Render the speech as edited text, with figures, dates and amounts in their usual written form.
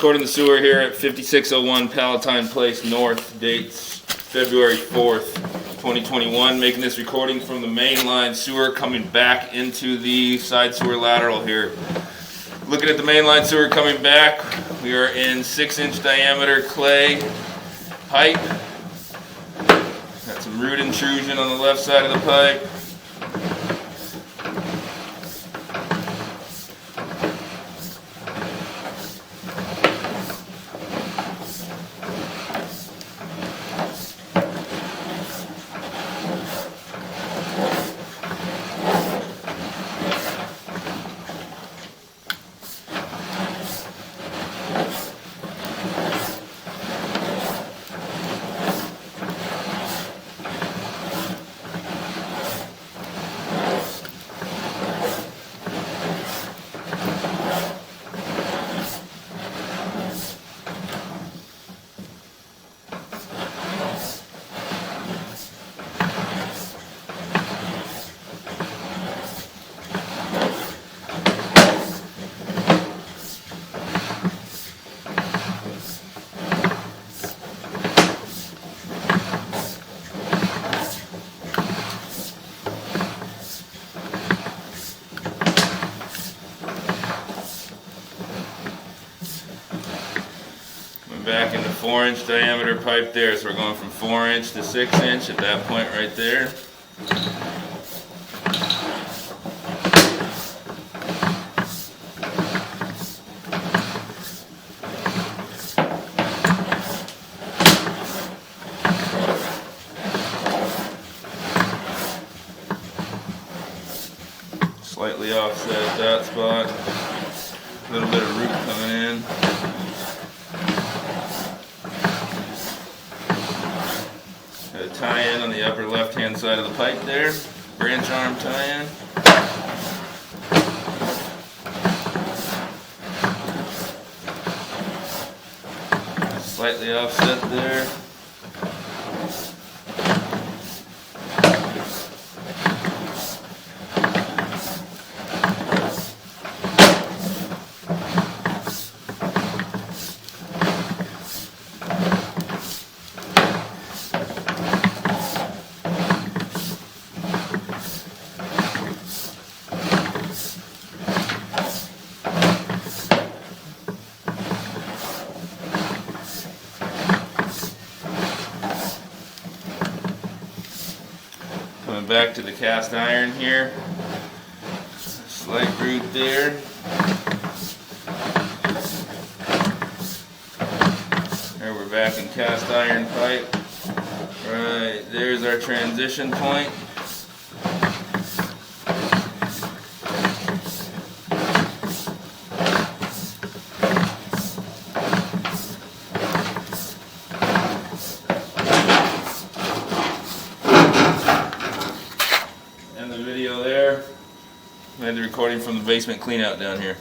Recording the sewer here at 5601 Palatine Place North, dates February 4th, 2021. Making this recording from the main line sewer coming back into the side sewer lateral here. Looking at the main line sewer coming back, we are in 6-inch diameter clay pipe. Got some root intrusion on the left side of the pipe. Back in the 4-inch diameter pipe there, so we're going from 4-inch to 6-inch at that point right there. Slightly offset at that spot. A little bit of root coming in. Got a tie-in on the upper left-hand side of the pipe there, branch arm tie-in. Slightly offset there. Coming back to the cast iron here, slight root there. There we're back in cast iron pipe. Right, there's our transition point. The video there. I had the recording from the basement clean out down here.